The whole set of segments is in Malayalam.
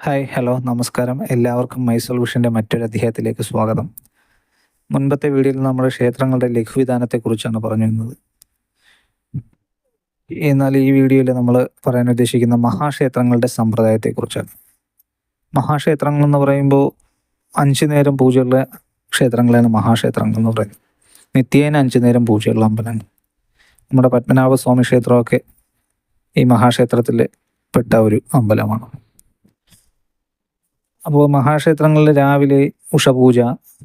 ഹായ്, ഹലോ, നമസ്കാരം. എല്ലാവർക്കും മൈ സൊല്യൂഷൻ്റെ മറ്റൊരു അധ്യായത്തിലേക്ക് സ്വാഗതം. മുൻപത്തെ വീഡിയോയിൽ നമ്മൾ ക്ഷേത്രങ്ങളുടെ ലഘുവിധാനത്തെക്കുറിച്ചാണ് പറഞ്ഞിരുന്നത്. എന്നാൽ ഈ വീഡിയോയിൽ നമ്മൾ പറയാൻ ഉദ്ദേശിക്കുന്ന മഹാക്ഷേത്രങ്ങളുടെ സമ്പ്രദായത്തെക്കുറിച്ചാണ്. മഹാക്ഷേത്രങ്ങൾ എന്ന് പറയുമ്പോൾ 5 നേരം പൂജയുള്ള ക്ഷേത്രങ്ങളാണ് മഹാക്ഷേത്രങ്ങൾ എന്ന് പറയുന്നത്. നിത്യേന 5 നേരം പൂജയുള്ള അമ്പലങ്ങൾ. നമ്മുടെ പത്മനാഭസ്വാമി ക്ഷേത്രമൊക്കെ ഈ മഹാക്ഷേത്രത്തിൽ പെട്ട ഒരു അമ്പലമാണ്. അപ്പോൾ മഹാക്ഷേത്രങ്ങളിൽ രാവിലെ ഉഷപൂജ,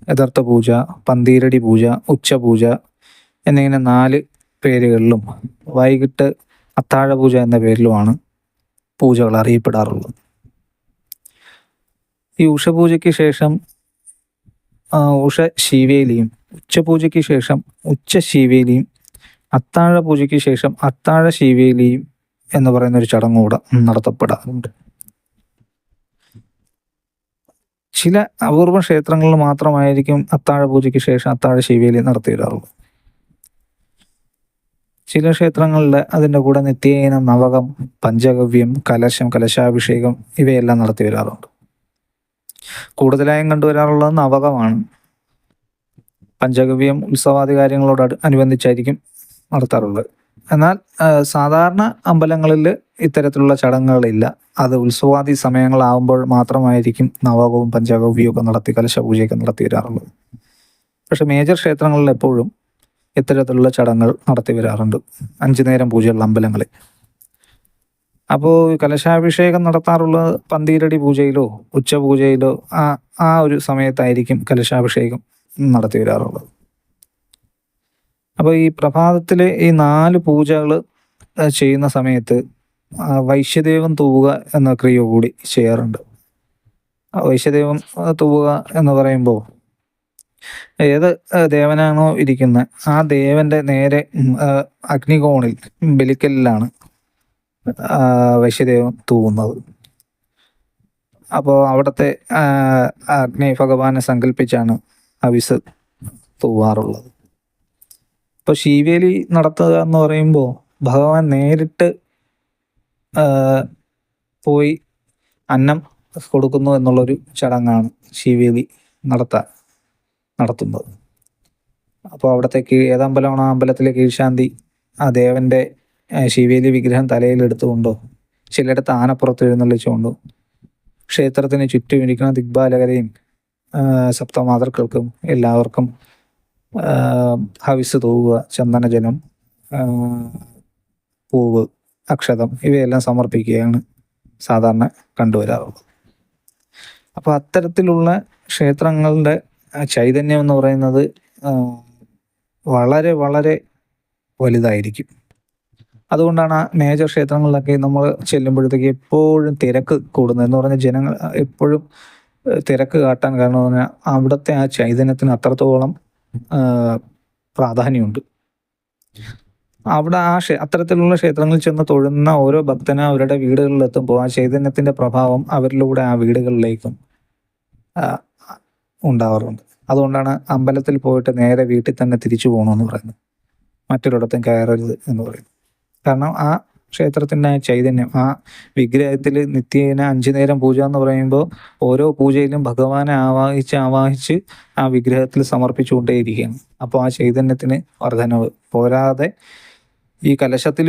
യഥാർത്ഥ പൂജ, പന്തീരടി പൂജ, ഉച്ചപൂജ എന്നിങ്ങനെ 4 പേരുകളിലും വൈകിട്ട് അത്താഴപൂജ എന്ന പേരിലുമാണ് പൂജകൾ അറിയപ്പെടാറുള്ളത്. ഈ ഉഷപൂജയ്ക്ക് ശേഷം ഉഷ ശീവേലിയും, ഉച്ചപൂജയ്ക്ക് ശേഷം ഉച്ച ശീവേലിയും, അത്താഴ പൂജയ്ക്ക് ശേഷം അത്താഴ ശീവേലിയും എന്ന് പറയുന്ന ഒരു ചടങ്ങ് കൂടെ നടത്തപ്പെടാറുണ്ട്. ചില അപൂർവ ക്ഷേത്രങ്ങളിൽ മാത്രമായിരിക്കും അത്താഴ പൂജയ്ക്ക് ശേഷം അത്താഴ ശീവേലി നടത്തി വരാറുള്ളത്. ചില ക്ഷേത്രങ്ങളിൽ അതിൻ്റെ കൂടെ നിത്യേന നവകം, പഞ്ചഗവ്യം, കലശം, കലശാഭിഷേകം ഇവയെല്ലാം നടത്തി വരാറുണ്ട്. കൂടുതലായും കണ്ടുവരാറുള്ളത് നവകമാണ്. പഞ്ചഗവ്യം ഉത്സവാദി കാര്യങ്ങളോട് അനുബന്ധിച്ചായിരിക്കും നടത്താറുള്ളത്. എന്നാൽ സാധാരണ അമ്പലങ്ങളിൽ ഇത്തരത്തിലുള്ള ചടങ്ങുകളില്ല. അത് ഉത്സവാദി സമയങ്ങളാകുമ്പോൾ മാത്രമായിരിക്കും നവകവും പഞ്ചഗവ്യവും ഒക്കെ നടത്തി കലശപൂജയൊക്കെ നടത്തി വരാറുള്ളത്. പക്ഷെ മേജർ ക്ഷേത്രങ്ങളിൽ എപ്പോഴും ഇത്തരത്തിലുള്ള ചടങ്ങുകൾ നടത്തി വരാറുണ്ട് 5 നേരം പൂജയുള്ള അമ്പലങ്ങളിൽ. അപ്പോൾ കലശാഭിഷേകം നടത്താറുള്ളത് പന്തീരടി പൂജയിലോ ഉച്ചപൂജയിലോ ആ ഒരു സമയത്തായിരിക്കും കലശാഭിഷേകം നടത്തി വരാറുള്ളത്. അപ്പോൾ ഈ പ്രഭാതത്തിൽ ഈ 4 പൂജകൾ ചെയ്യുന്ന സമയത്ത് വൈശ്യദേവം തൂവുക എന്ന ക്രിയ കൂടി ചെയ്യാറുണ്ട്. വൈശ്യദേവം തൂവുക എന്ന് പറയുമ്പോൾ ഏത് ദേവനാണോ ഇരിക്കുന്നത് ആ ദേവൻ്റെ നേരെ അഗ്നികോണിൽ ബലിക്കലിലാണ് വൈശ്യദേവം തൂവുന്നത്. അപ്പോൾ അവിടുത്തെ അഗ്നി ഭഗവാനെ സങ്കല്പിച്ചാണ് ഹവിസ് തൂവാറുള്ളത്. ഇപ്പോൾ ശീവേലി നടത്തുക എന്ന് പറയുമ്പോൾ ഭഗവാൻ നേരിട്ട് പോയി അന്നം കൊടുക്കുന്നു എന്നുള്ളൊരു ചടങ്ങാണ് ശീവേലി നടത്തുന്നത്. അപ്പോൾ അവിടത്തേക്ക് ഏതമ്പലമാണോ ആ അമ്പലത്തിലെ കീഴ്ശാന്തി ആ ദേവൻ്റെ ശീവേലി വിഗ്രഹം തലയിലെടുത്തുകൊണ്ടോ ചിലയിടത്ത് ആനപ്പുറത്ത് എഴുന്നള്ളിച്ചുകൊണ്ടോ ക്ഷേത്രത്തിന് ചുറ്റും ഇരിക്കുന്ന ദിഗ്പാലകരെയും സപ്തമാതൃക്കൾക്കും എല്ലാവർക്കും ഹവിസ് തൂവുക, ചന്ദനജലം, പൂവ്, അക്ഷതം ഇവയെല്ലാം സമർപ്പിക്കുകയാണ് സാധാരണ കണ്ടുവരാറുള്ളത്. അപ്പോൾ അത്തരത്തിലുള്ള ക്ഷേത്രങ്ങളുടെ ചൈതന്യം എന്ന് പറയുന്നത് വളരെ വളരെ വലുതായിരിക്കും. അതുകൊണ്ടാണ് ആ മേജർ ക്ഷേത്രങ്ങളിലൊക്കെ നമ്മൾ ചെല്ലുമ്പോഴത്തേക്ക് എപ്പോഴും തിരക്ക് കൂടുന്നത്. എന്ന് പറഞ്ഞാൽ ജനങ്ങൾ എപ്പോഴും തിരക്ക് കാട്ടാൻ കാരണം എന്ന് പറഞ്ഞാൽ അവിടുത്തെ ആ ചൈതന്യത്തിന് അത്രത്തോളം പ്രാധാന്യമുണ്ട്. അവിടെ അത്തരത്തിലുള്ള ക്ഷേത്രങ്ങളിൽ ചെന്ന് തൊഴുന്ന ഓരോ ഭക്തനും അവരുടെ വീടുകളിലെത്തുമ്പോൾ ആ ചൈതന്യത്തിൻ്റെ പ്രഭാവം അവരിലൂടെ ആ വീടുകളിലേക്കും ഉണ്ടാവാറുണ്ട്. അതുകൊണ്ടാണ് അമ്പലത്തിൽ പോയിട്ട് നേരെ വീട്ടിൽ തന്നെ തിരിച്ചു പോകണമെന്ന് പറയുന്നത്, മറ്റൊരിടത്തും കയറരുത് എന്ന് പറയുന്നത്. കാരണം ആ ക്ഷേത്രത്തിൻ്റെ ആ ചൈതന്യം, ആ വിഗ്രഹത്തിൽ നിത്യേന 5 നേരം പൂജ എന്ന് പറയുമ്പോൾ ഓരോ പൂജയിലും ഭഗവാനെ ആവാഹിച്ച് ആ വിഗ്രഹത്തിൽ സമർപ്പിച്ചുകൊണ്ടേയിരിക്കുകയാണ്. അപ്പോൾ ആ ചൈതന്യത്തിന് വർധനവ് പോരാതെ ഈ കലശത്തിൽ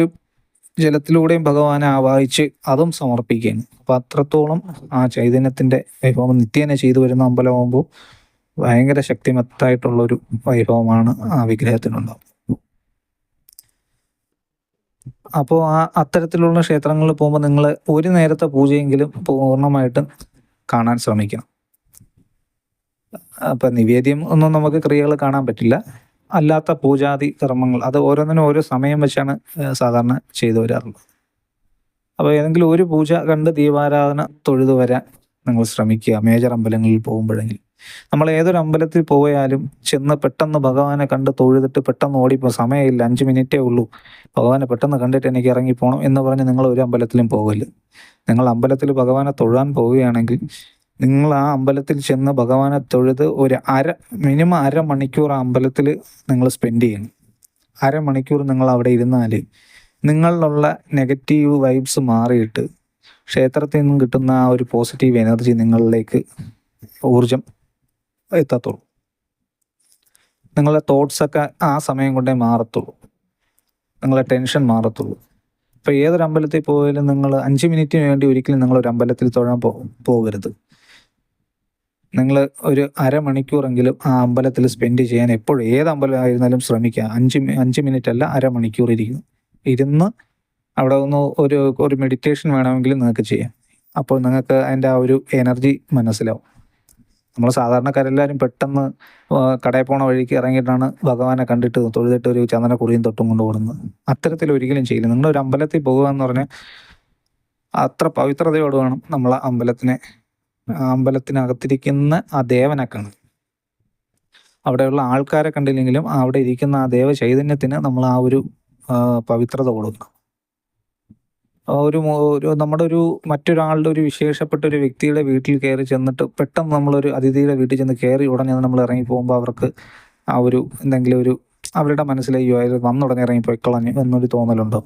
ജലത്തിലൂടെയും ഭഗവാനെ ആവാഹിച്ച് അതും സമർപ്പിക്കുകയാണ്. അപ്പോൾ അത്രത്തോളം ആ ചൈതന്യത്തിൻ്റെ വൈഭവം നിത്യേന ചെയ്തു വരുന്ന അമ്പലമാകുമ്പോൾ ഭയങ്കര ശക്തിമത്തായിട്ടുള്ളൊരു വൈഭവമാണ് ആ വിഗ്രഹത്തിനുണ്ടാവും. അപ്പോൾ അത്തരത്തിലുള്ള ക്ഷേത്രങ്ങളിൽ പോകുമ്പോൾ നിങ്ങൾ ഒരു നേരത്തെ പൂജയെങ്കിലും പൂർണ്ണമായിട്ടും കാണാൻ ശ്രമിക്കണം. അപ്പം നിവേദ്യം ഒന്നും നമുക്ക് ക്രിയകൾ കാണാൻ പറ്റില്ല. അല്ലാത്ത പൂജാതി കർമ്മങ്ങൾ അത് ഓരോന്നിനും ഓരോ സമയം വെച്ചാണ് സാധാരണ ചെയ്തു വരാറുള്ളത്. അപ്പോൾ ഏതെങ്കിലും ഒരു പൂജ കണ്ട് ദീപാരാധന തൊഴുതു വരാൻ നിങ്ങൾ ശ്രമിക്കുക മേജർ അമ്പലങ്ങളിൽ പോകുമ്പോഴെങ്കിലും. നമ്മൾ ഏതൊരു അമ്പലത്തിൽ പോയാലും ചെന്ന് പെട്ടെന്ന് ഭഗവാനെ കണ്ട് തൊഴുതിട്ട് പെട്ടെന്ന് ഓടിപ്പോ, സമയമില്ല 5 മിനിറ്റേ ഉള്ളൂ, ഭഗവാനെ പെട്ടെന്ന് കണ്ടിട്ട് എനിക്ക് ഇറങ്ങിപ്പോകണം എന്ന് പറഞ്ഞ് നിങ്ങൾ ഒരു അമ്പലത്തിലും പോകല്ല. നിങ്ങൾ അമ്പലത്തിൽ ഭഗവാനെ തൊഴാൻ പോവുകയാണെങ്കിൽ നിങ്ങൾ ആ അമ്പലത്തിൽ ചെന്ന് ഭഗവാനെ തൊഴുത് മിനിമം അരമണിക്കൂർ ആ അമ്പലത്തിൽ നിങ്ങൾ സ്പെൻഡ് ചെയ്യണം. അരമണിക്കൂർ നിങ്ങൾ അവിടെ ഇരുന്നാൽ നിങ്ങളിലുള്ള നെഗറ്റീവ് വൈബ്സ് മാറിയിട്ട് ക്ഷേത്രത്തിൽ നിന്നും കിട്ടുന്ന ആ ഒരു പോസിറ്റീവ് എനർജി നിങ്ങളിലേക്ക് ഊർജം എത്തത്തുള്ളൂ. നിങ്ങളുടെ തോട്ട്സൊക്കെ ആ സമയം കൊണ്ടേ മാറത്തുള്ളൂ, നിങ്ങളെ ടെൻഷൻ മാറത്തുള്ളൂ. ഇപ്പോൾ ഏതൊരു അമ്പലത്തിൽ പോയാലും നിങ്ങൾ 5 മിനിറ്റിന് വേണ്ടി ഒരിക്കലും നിങ്ങളൊരു അമ്പലത്തിൽ തൊഴാൻ പോകരുത്. നിങ്ങൾ ഒരു അരമണിക്കൂറെങ്കിലും ആ അമ്പലത്തിൽ സ്പെൻഡ് ചെയ്യാൻ എപ്പോഴും ഏത് അമ്പലമായിരുന്നാലും ശ്രമിക്കുക. 5 മിനിറ്റ് അല്ല, അരമണിക്കൂർ ഇരുന്ന് അവിടെ ഒന്ന് ഒരു മെഡിറ്റേഷൻ വേണമെങ്കിൽ നിങ്ങൾക്ക് ചെയ്യാം. അപ്പോൾ നിങ്ങൾക്ക് അതിൻ്റെ ആ ഒരു എനർജി മനസ്സിലാവും. നമ്മൾ സാധാരണക്കാരെല്ലാവരും പെട്ടെന്ന് കടയിൽ പോണ വഴിക്ക് ഇറങ്ങിയിട്ടാണ് ഭഗവാനെ കണ്ടിട്ട് തൊഴുതിട്ട് ഒരു ചന്ദനക്കുറിയും തൊട്ടും കൊണ്ട് ഓടുന്നത്. അത്തരത്തിൽ ഒരിക്കലും ചെയ്യില്ല. നിങ്ങളൊരു അമ്പലത്തിൽ പോകുക എന്ന് പറഞ്ഞാൽ അത്ര പവിത്രതയോട് വേണം നമ്മൾ അമ്പലത്തിനകത്തിരിക്കുന്ന ആ ദേവനെ കാണും. അവിടെയുള്ള ആൾക്കാരെ കണ്ടില്ലെങ്കിലും അവിടെ ഇരിക്കുന്ന ആ ദേവ ചൈതന്യത്തിന് നമ്മൾ ആ ഒരു പവിത്രത കൊടുക്കണം. നമ്മുടെ മറ്റൊരാളുടെ ഒരു വിശേഷപ്പെട്ട ഒരു വ്യക്തിയുടെ വീട്ടിൽ കയറി ചെന്നിട്ട് പെട്ടെന്ന് നമ്മളൊരു അതിഥിയുടെ വീട്ടിൽ ചെന്ന് കയറി ഉടനെ നമ്മൾ ഇറങ്ങി പോകുമ്പോൾ അവർക്ക് ആ ഒരു എന്തെങ്കിലും അവരുടെ മനസ്സിലേക്ക് അയാൾ വന്നുടനെ ഇറങ്ങിപ്പോയി കളഞ്ഞു എന്നൊരു തോന്നലുണ്ടോ?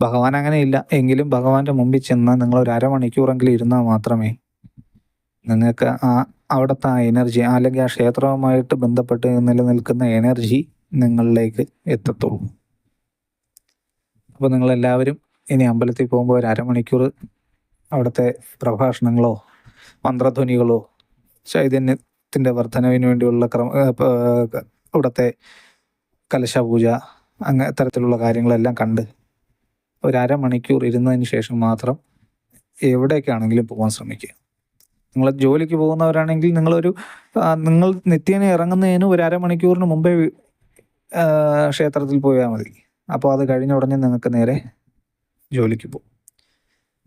ഭഗവാൻ അങ്ങനെയില്ല. എങ്കിലും ഭഗവാന്റെ മുമ്പിൽ ചെന്ന് നിങ്ങളൊരു അരമണിക്കൂറെങ്കിലും ഇരുന്നാൽ മാത്രമേ നിങ്ങൾക്ക് അവിടുത്തെ ആ എനർജി, അല്ലെങ്കിൽ ആ ക്ഷേത്രവുമായിട്ട് ബന്ധപ്പെട്ട് നിലനിൽക്കുന്ന എനർജി നിങ്ങളിലേക്ക് എത്തത്തുള്ളൂ. അപ്പോൾ നിങ്ങളെല്ലാവരും ഇനി അമ്പലത്തിൽ പോകുമ്പോൾ ഒരു അരമണിക്കൂർ അവിടുത്തെ പ്രഭാഷണങ്ങളോ മന്ത്രധ്വനികളോ ചൈതന്യത്തിൻ്റെ വർധനവിന് വേണ്ടിയുള്ള അവിടുത്തെ കലശപൂജ അങ്ങനെ തരത്തിലുള്ള കാര്യങ്ങളെല്ലാം കണ്ട് ഒരു അരമണിക്കൂർ ഇരുന്നതിന് ശേഷം മാത്രം എവിടേക്കാണെങ്കിലും പോകാൻ ശ്രമിക്കുക. നിങ്ങൾ ജോലിക്ക് പോകുന്നവരാണെങ്കിൽ നിങ്ങൾ നിത്യേന ഇറങ്ങുന്നതിന് ഒരു അരമണിക്കൂറിന് മുമ്പേ ക്ഷേത്രത്തിൽ പോയാൽ മതി. അപ്പോൾ അത് കഴിഞ്ഞ ഉടനെ നിങ്ങൾക്ക് നേരെ ജോലിക്ക് പോകും.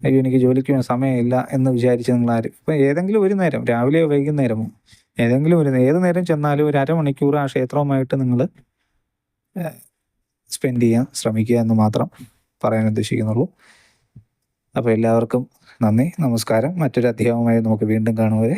അയ്യോ എനിക്ക് ജോലിക്ക് പോകാൻ സമയമില്ല എന്ന് വിചാരിച്ച് നിങ്ങളാരും ഇപ്പം ഏതെങ്കിലും ഒരു നേരം, രാവിലെയോ വൈകുന്നേരമോ ഏത് നേരം ചെന്നാലും ഒരു അരമണിക്കൂർ ആ ക്ഷേത്രവുമായിട്ട് നിങ്ങൾ സ്പെൻഡ് ചെയ്യാൻ ശ്രമിക്കുക എന്ന് മാത്രം പറയാൻ ഉദ്ദേശിക്കുന്നുള്ളൂ. അപ്പോൾ എല്ലാവർക്കും നന്ദി, നമസ്കാരം. മറ്റൊരു അധ്യായവുമായി നമുക്ക് വീണ്ടും കാണുവരെ.